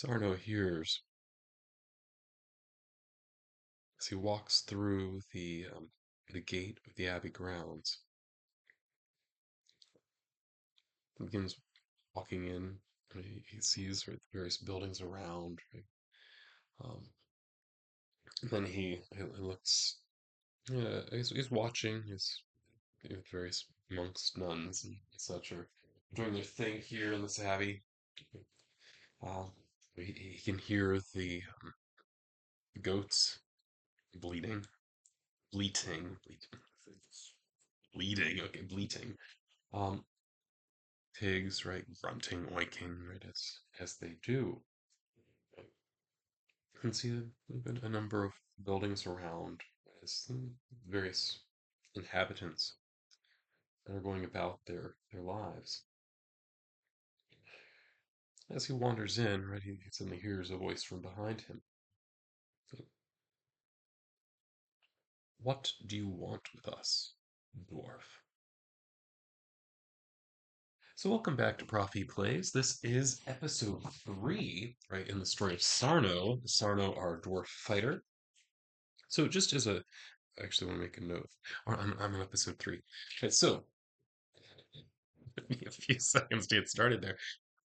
Sarno hears as he walks through the gate of the Abbey grounds. He begins walking in. And he sees, right, the various buildings around. Right? Um, then he looks. Yeah, he's watching. Various monks, nuns, and such are doing their thing here in this abbey. Uh, he can hear the goats bleating, bleating. Okay, bleating. Um, Pigs, right, grunting, oinking, right, as they do. You can see a number of buildings around as various inhabitants that are going about their lives. As he wanders in, right, he suddenly hears a voice from behind him. What do you want with us, dwarf? So welcome back to Prophy Plays. This is episode 3, right, in the story of Sarno. Sarno, our dwarf fighter. So just as a I actually want to make a note. I'm on episode 3. Okay, so give me a few seconds to get started there.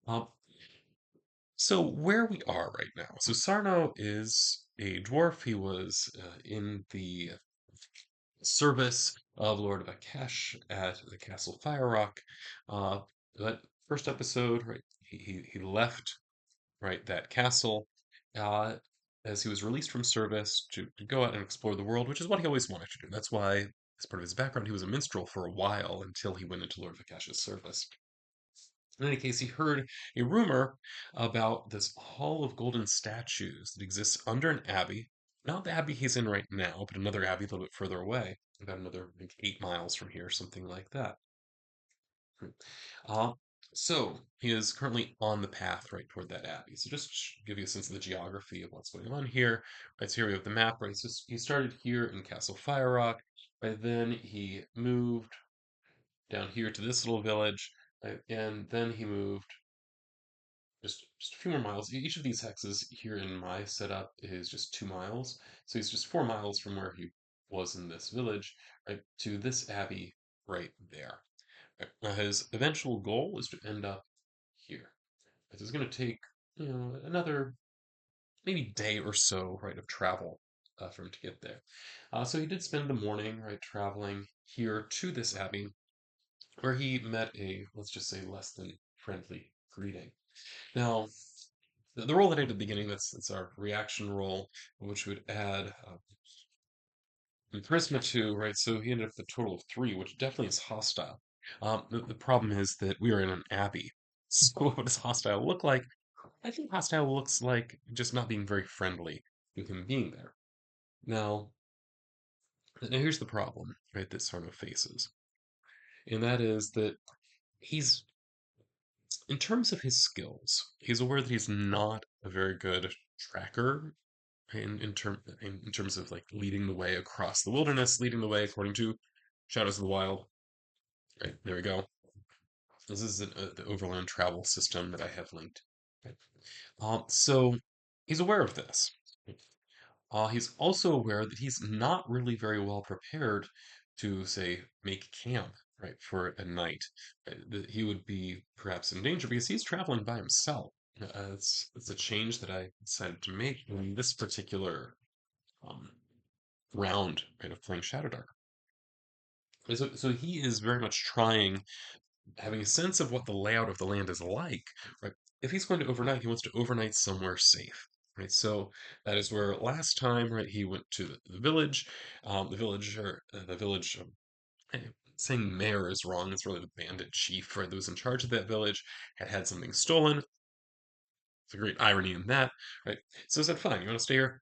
Um, so where we are right now. So Sarno is a dwarf. He was in the service of Lord Vakesh at the Castle Fire Rock. Uh, that first episode, right? He left right that castle uh, as he was released from service to go out and explore the world, which is what he always wanted to do. That's why, as part of his background, he was a minstrel for a while until he went into Lord Vakash's service. In any case, he heard a rumor about this hall of golden statues that exists under an abbey. Not the abbey he's in right now, but another abbey a little bit further away, about another like 8 miles from here, something like that. Uh, so he is currently on the path right toward that abbey. So just to give you a sense of the geography of what's going on here. Right, so here we have the map. Right, so he started here in Castle Fire Rock. Right, then he moved down here to this little village. Right, and then he moved just a few more miles. Each of these hexes here in my setup is just 2 miles. So he's just 4 miles from where he was in this village, right, to this abbey right there. Right. Now his eventual goal is to end up here. This is going to take, another maybe day or so, right, of travel for him to get there. So he did spend the morning, right, traveling here to this abbey, where he met a, let's just say, less than friendly greeting. Now, the roll that I did at the beginning, that's our reaction roll, which would add charisma 2, right? So he ended up with a total of 3, which definitely is hostile. The problem is that we are in an abbey. So what does hostile look like? I think hostile looks like just not being very friendly to him being there. Now, now here's the problem, right, that Sarno faces. And that is that he's, in terms of his skills, he's aware that he's not a very good tracker in terms of like leading the way across the wilderness, leading the way according to Shadows of the Wild. Right, there we go. This is the overland travel system that I have linked. Right. So he's aware of this. He's also aware that he's not really very well prepared to, say, make camp, right, for a night. That he would be perhaps in danger because he's traveling by himself. It's a change that I decided to make in this particular um, round, right, of playing Shadow Dark. So he is very much trying, having a sense of what the layout of the land is like, right? If he's going to overnight, he wants to overnight somewhere safe, right? So that is where last time, right, he went to the village. The village, eh, saying mayor is wrong. It's really the bandit chief, right, that was in charge of that village, had something stolen. It's a great irony in that, right? So I said, fine, you want to stay here?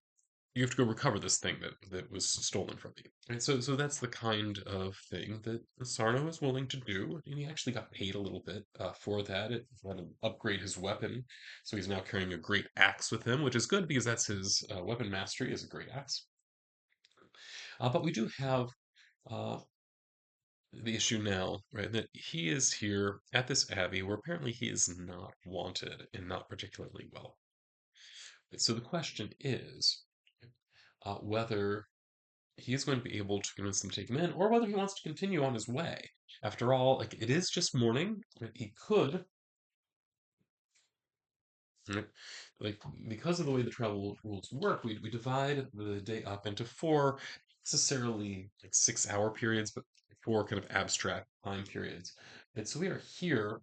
You have to go recover this thing that was stolen from you. And so that's the kind of thing that Sarno is willing to do, and he actually got paid a little bit for that. It let him upgrade his weapon, so he's now carrying a great axe with him, which is good because that's his weapon mastery is a great axe. But we do have uh, the issue now, right? That he is here at this abbey where apparently he is not wanted and not particularly well. So the question is whether he is going to be able to convince them to take him in, or whether he wants to continue on his way. After all, like it is just morning. He could, right, like because of the way the travel rules work, we divide the day up into four necessarily like 6 hour periods, but four kind of abstract time periods. And so we are here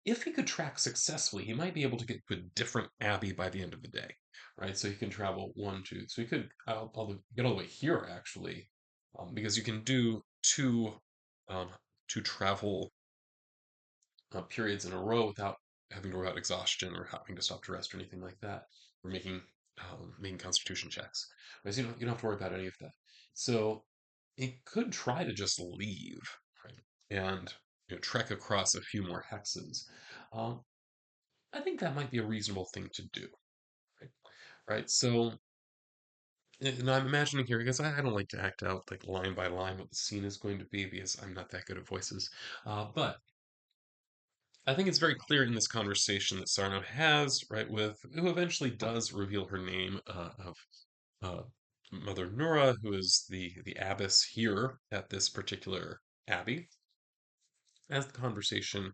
if he could track successfully, he might be able to get to a different abbey by the end of the day, right? So he can travel one, two. So he could get all the way here actually, because you can do um, two travel periods in a row without having to worry about exhaustion or having to stop to rest or anything like that, or making constitution checks. Right? So you don't have to worry about any of that. So he could try to just leave, right? And trek across a few more hexes. Um, I think that might be a reasonable thing to do, right? Right. So, and I'm imagining here because I don't like to act out like line by line what the scene is going to be because I'm not that good at voices. But I think it's very clear in this conversation that Sarno has, right, with who eventually does reveal her name of uh, Mother Nura, who is the abbess here at this particular abbey. As the conversation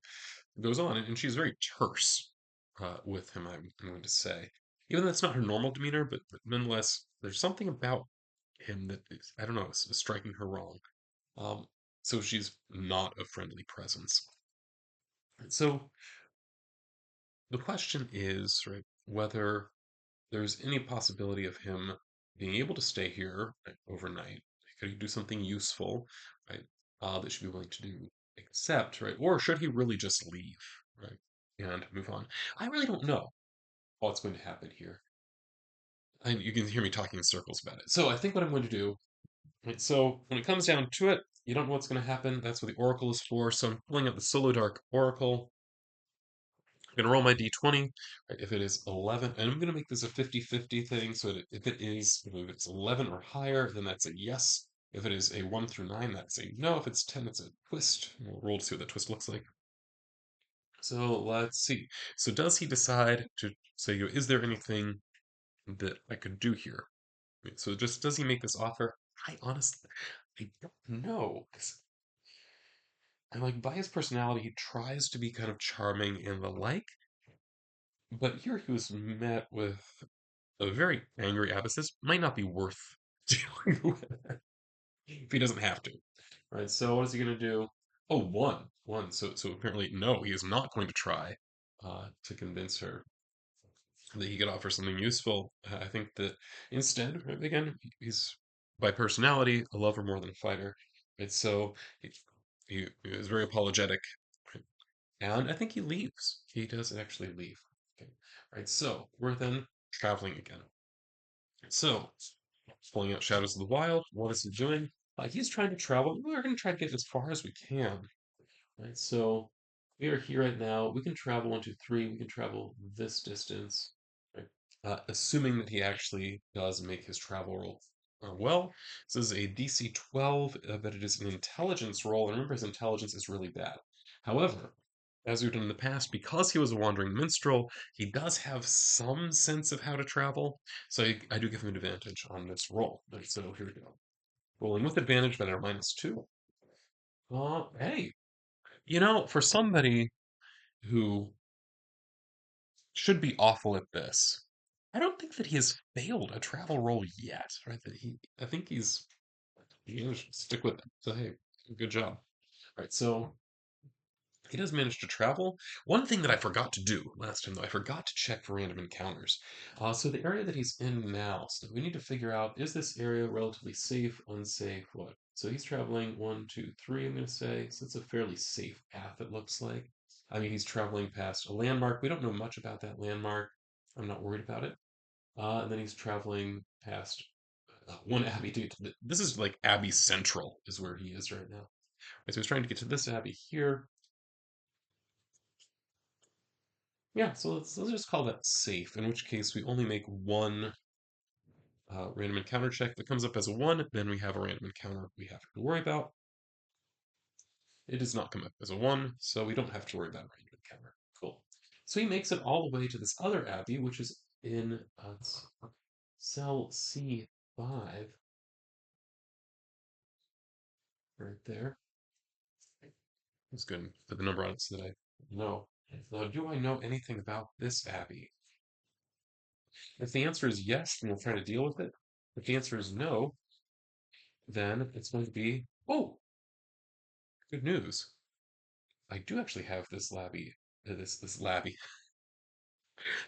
goes on, and she's very terse with him, I'm going to say. Even though that's not her normal demeanor, but nonetheless, there's something about him that is, I don't know, is striking her wrong. Um, so she's not a friendly presence. So the question is, right, whether there's any possibility of him being able to stay here right, overnight. Could he do something useful, right, that should be willing to do, accept, right? Or should he really just leave, right, and move on? I really don't know what's going to happen here. You can hear me talking in circles about it. So I think what I'm going to do, right, so when it comes down to it, you don't know what's going to happen. That's what the Oracle is for. So I'm pulling out the Solo Dark Oracle. I'm going to roll my d20. Right, if it is 11, and I'm going to make this a 50-50 thing. So that if it's 11 or higher, then that's a yes. If it is a 1 through 9, that's a no. If it's 10, it's a twist. We'll roll to see what that twist looks like. So let's see. So does he decide to say, is there anything that I could do here? So just does he make this offer? I honestly, I don't know. 'Cause and like by his personality, he tries to be kind of charming and the like, but here he was met with a very angry abbess. This might not be worth dealing with if he doesn't have to. Right. So what is he gonna do? Oh, one. One. So apparently no, he is not going to try to convince her that he could offer something useful. I think that instead, right, again, he's by personality a lover more than a fighter. Right. So he is very apologetic. Right? And I think he leaves. He does actually leave. Okay. Right. So we're then traveling again. So pulling out Shadows of the Wild. What is he doing? He's trying to travel. We're going to try to get as far as we can, right? So we are here right now. We can travel 1, 2, 3. We can travel this distance, right? Assuming that he actually does make his travel roll well. This is a DC 12, but it is an intelligence roll. And remember, his intelligence is really bad. However, as we've done in the past, because he was a wandering minstrel, he does have some sense of how to travel. So I do give him an advantage on this roll. Right, so here we go. Rolling with advantage, but at a -2. Hey, for somebody who should be awful at this, I don't think that he has failed a travel roll yet. Right? I think he managed to stick with it. So hey, good job. All right, so he does manage to travel. One thing that I forgot to do last time, though, I forgot to check for random encounters. So the area that he's in now, so we need to figure out, is this area relatively safe, unsafe, what? So he's traveling 1, 2, 3, I'm going to say. So it's a fairly safe path, it looks like. I mean, he's traveling past a landmark. We don't know much about that landmark. I'm not worried about it. And then he's traveling past one abbey. This is like Abbey Central, is where he is right now. Right, so he's trying to get to this abbey here. Yeah, so let's just call that safe, in which case we only make one random encounter check. If it comes up as a 1, then we have a random encounter we have to worry about. It does not come up as a 1, so we don't have to worry about a random encounter. Cool. So he makes it all the way to this other abbey, which is in cell C5 right there. That's good. Put the number on it so that I know. Now, do I know anything about this Abbey? If the answer is yes, then we'll try to deal with it. If the answer is no, then it's going to be, oh, good news. I do actually have this labby, this labby,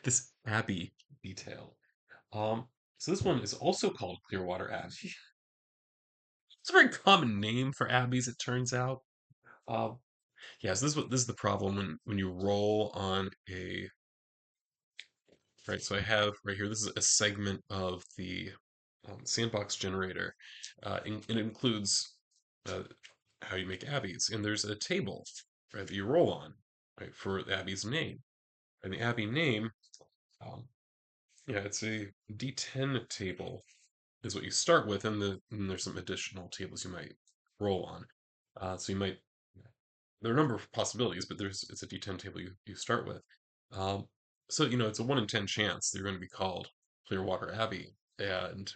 this Abbey detail. Um, so this one is also called Clearwater Abbey. It's a very common name for abbeys, it turns out. Um, yeah, so this is the problem when you roll on a right. So I have right here. This is a segment of the sandbox generator. It includes uh, how you make abbeys, and there's a table right that you roll on right for the abbey's name, and the abbey name. Um, yeah, it's a D10 table is what you start with, and there's some additional tables you might roll on. So you might there are a number of possibilities, but there's it's a D10 table you start with. Um, so it's a 1 in 10 chance that you're going to be called Clearwater Abbey, and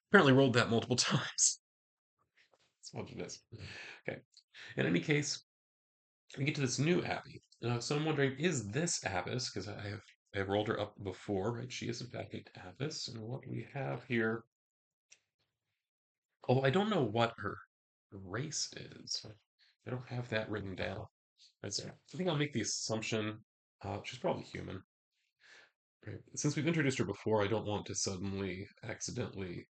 apparently rolled that multiple times. That's what it is. Okay. In any case, we get to this new Abbey. So I'm wondering, is this Abbess? Because I have rolled her up before, right? She is in fact an Abbess, and what we have here. Although I don't know what her race is. I don't have that written down. Right, so I think I'll make the assumption she's probably human. Right? Since we've introduced her before, I don't want to suddenly accidentally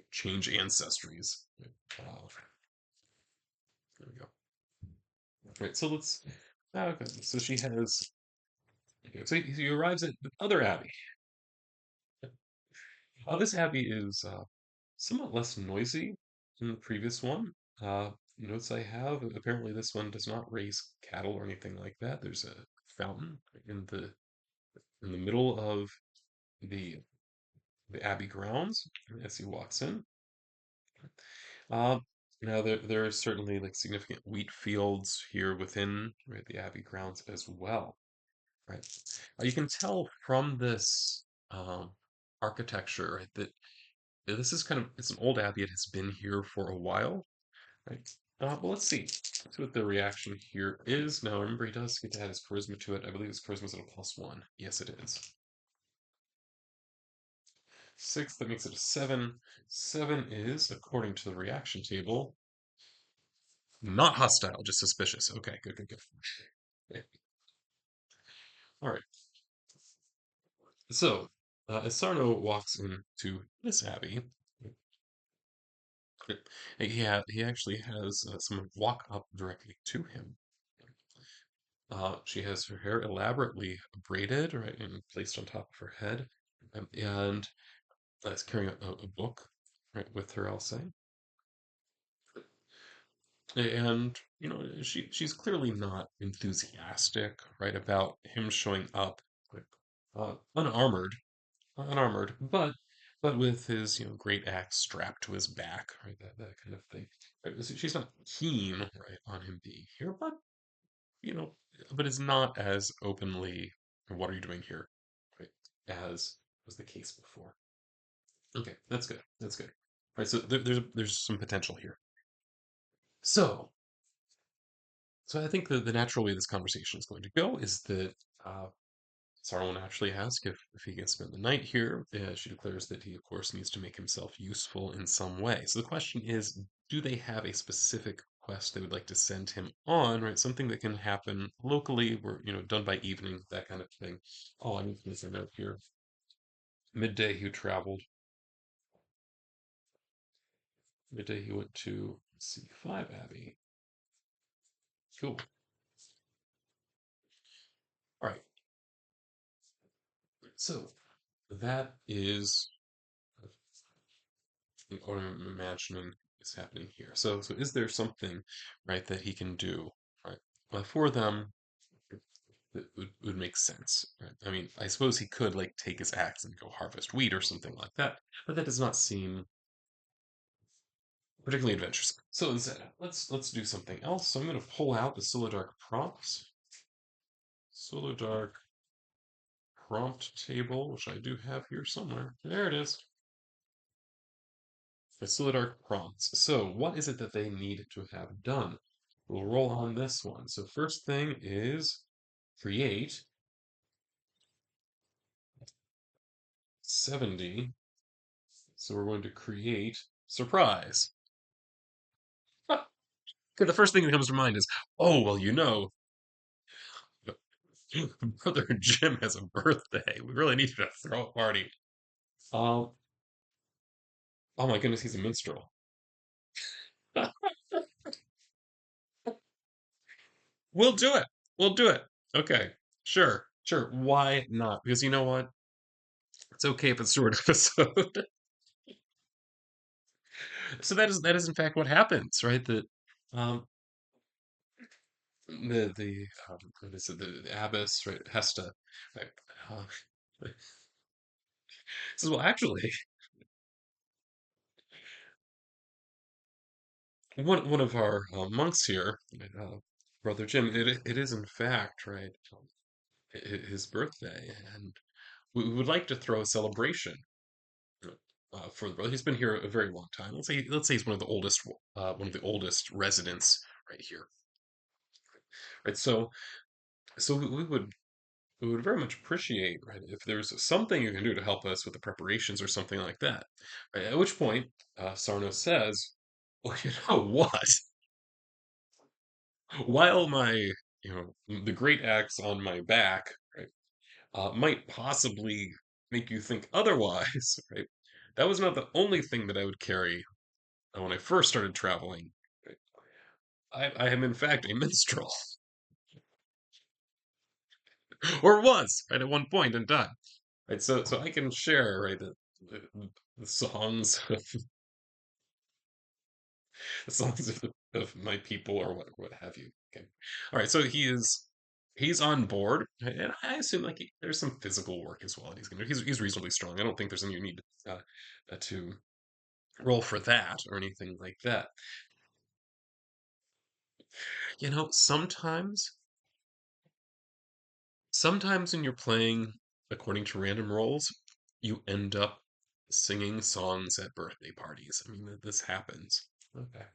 change ancestries. Right? There we go. Right, so let's. Okay, so she has. Okay, so he arrives at the other abbey. This abbey is somewhat less noisy than the previous one. Notes I have, apparently this one does not raise cattle or anything like that. There's a fountain in the middle of the the abbey grounds as he walks in. Uh, Now there are certainly like significant wheat fields here within right, the abbey grounds as well. Right, you can tell from this architecture right, that this is it's an old abbey. It has been here for a while. Right. Well, let's see. Let's see what the reaction here is. Now, remember, he does get to add his charisma to it. I believe his charisma is at a +1. Yes, it is. 6, that makes it a 7. 7 is, according to the reaction table, not hostile, just suspicious. Okay, good, good, good. Okay. All right. So, as Sarno walks into this abbey, he actually has someone walk up directly to him. She has her hair elaborately braided, right, and placed on top of her head, and is carrying a book, right, with her, I'll say. And she's clearly not enthusiastic, right, about him showing up, like, unarmored, but with his great axe strapped to his back, right, that kind of thing. Right? So she's not keen, right, on him being here, you know, but is not as openly, "What are you doing here?" Right, as was the case before. Okay, that's good. That's good. Right, so there's some potential here. So So I think the natural way this conversation is going to go is that uh, Sarah will naturally ask if he can spend the night here. She declares that he, of course, needs to make himself useful in some way. So the question is, do they have a specific quest they would like to send him on, right? Something that can happen locally, or done by evening, that kind of thing. Oh, I need to make a note here. Midday he traveled. Midday he went to C5 Abbey. Cool. All right. So that is what I'm imagining is happening here. So is there something, right, that he can do, right, for them that would make sense, right? I mean, I suppose he could like take his axe and go harvest wheat or something like that, but that does not seem particularly adventurous. So instead, let's do something else. So I'm going to pull out the Solar Dark prompts. Solar Dark prompt table, which I do have here somewhere. There it is. Facilitate prompts. So, what is it that they need to have done? We'll roll on this one. So, first thing is create 70. So, we're going to create surprise. Okay, the first thing that comes to mind is, oh, well, brother Jim has a birthday. We really need to throw a party. Um, oh my goodness, he's a minstrel. We'll do it. We'll do it. Okay. Sure. Sure. Why not? Because you know what? It's okay if it's a short episode. So that is in fact what happens, right? That um the what is it, the abbess, right, has to right, uh, says, well actually one of our monks here, right, Brother Jim, it is in fact, right, his birthday, and we would like to throw a celebration for the brother. He's been here a very long time. Let's say he's one of the oldest residents right here. Right. So we would very much appreciate, right, if there's something you can do to help us with the preparations or something like that. Right? At which point, Sarno says, "Well, you know what? While the great axe on my back, right, might possibly make you think otherwise, right? That was not the only thing that I would carry when I first started traveling. Right? I am in fact a minstrel, or was right at one point in time. Right, so I can share right the songs the songs of my people or what have you. Okay, all right. So he's on board, right, and I assume like there's some physical work as well that he's gonna do. He's reasonably strong. I don't think there's any need to roll for that or anything like that. Sometimes when you're playing according to random rolls, you end up singing songs at birthday parties. I mean, this happens. Okay.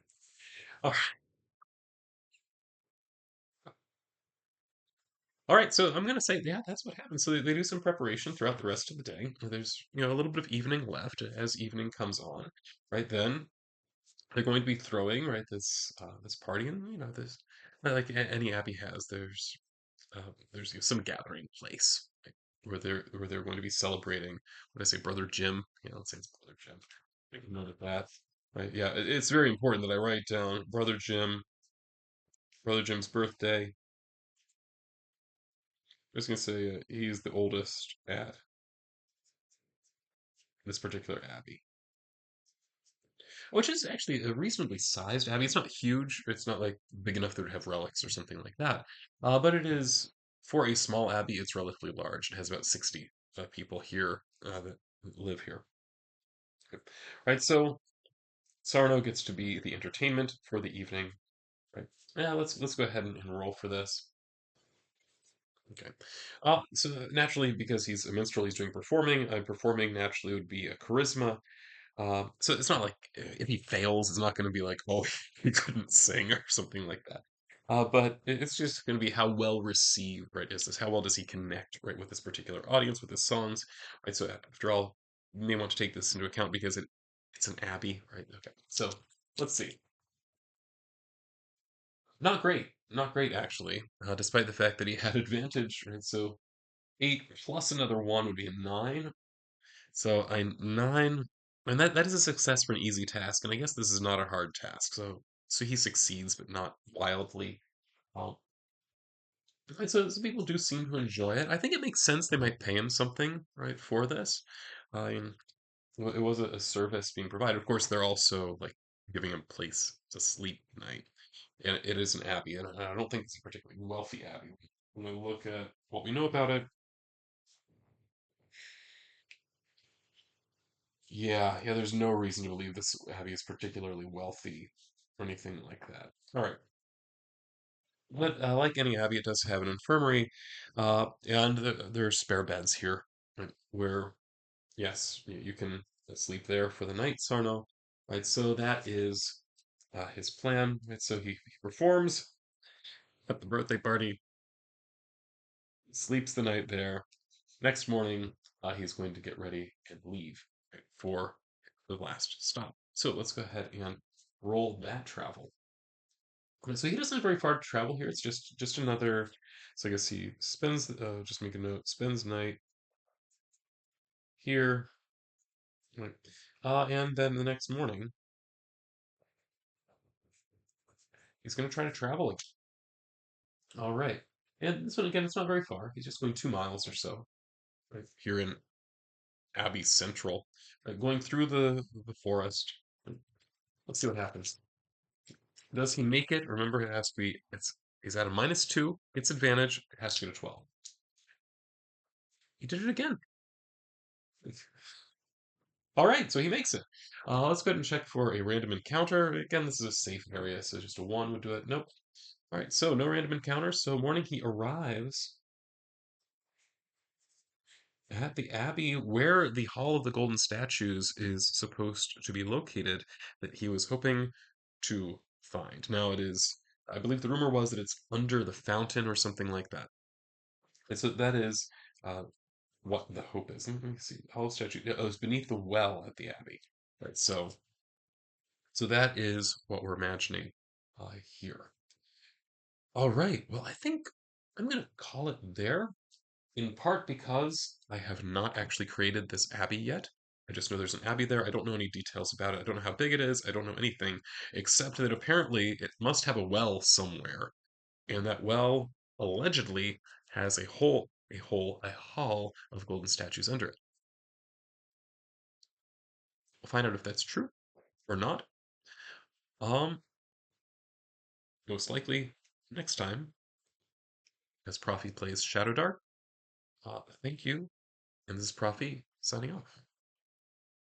All right, so I'm gonna say, yeah, that's what happens. So they do some preparation throughout the rest of the day. There's, a little bit of evening left as evening comes on, right? Then they're going to be throwing, right, this party, and this like any abbey has. There's some gathering place, right, where they're going to be celebrating. When I say Brother Jim, let's say it's Brother Jim. Make a note of that, right? Yeah, it's very important that I write down Brother Jim's birthday. I was gonna say he's the oldest at this particular abbey, which is actually a reasonably sized abbey. It's not huge. It's not like big enough that it would have relics or something like that. But it is for a small abbey. It's relatively large. It has about 60 people here that live here. Okay. Right. So Sarno gets to be the entertainment for the evening. Right. Yeah. Let's go ahead and roll for this. Okay. So naturally, because he's a minstrel, he's doing performing. Performing naturally would be a charisma. So it's not like if he fails, it's not going to be like, oh, he couldn't sing or something like that. But it's just going to be how well received, right, is this? How well does he connect, right, with this particular audience, with his songs, right? So after all, you may want to take this into account because it's an abbey, right? Okay, so let's see. Not great actually, despite the fact that he had advantage, right? So 8 plus another 1 would be a 9. So I nine, and that is a success for an easy task, and I guess this is not a hard task. So he succeeds, but not wildly. Um, and so people do seem to enjoy it. I think it makes sense they might pay him something, right, for this. I mean, it was a service being provided. Of course, they're also like giving him a place to sleep tonight, and it is an abbey, and I don't think it's a particularly wealthy abbey. When we look at what we know about it, yeah, there's no reason to believe this abbey is particularly wealthy or anything like that. All right. But like any abbey, it does have an infirmary, and there's spare beds here, right, where yes, you can sleep there for the night, Sarno. Right, so that is his plan. Right, so he performs at the birthday party, sleeps the night there. Next morning, he's going to get ready and leave, right, for the last stop. So let's go ahead and roll that travel. So he doesn't have very far to travel here. It's just another. So I guess he spends. Just make a note. Spends night here, right? And then the next morning he's going to try to travel again. All right. And this one again, it's not very far. He's just going 2 miles or so, right here in Abbey Central, right, going through the forest. Let's see what happens. Does he make it? Remember, it has to be. He's at a -2. Gets advantage. It has to go to 12. He did it again. All right, so he makes it. Let's go ahead and check for a random encounter. Again, this is a safe area, so just a 1 would do it. Nope. All right, so no random encounters. So morning he arrives at the Abbey where the Hall of the Golden Statues is supposed to be located that he was hoping to find. Now it is, I believe the rumor was that it's under the fountain or something like that. And so that is uh, what the hope is. Let me see. Hall of Statue. Oh, it's beneath the well at the Abbey. Right, so that is what we're imagining here. All right. Well, I think I'm going to call it there, in part because I have not actually created this abbey yet. I just know there's an abbey there. I don't know any details about it. I don't know how big it is. I don't know anything except that apparently it must have a well somewhere, and that well allegedly has a hall of golden statues under it. We'll find out if that's true or not. Um, Most likely next time as Profi plays Shadow Dark. Thank you, and this is Profi signing off.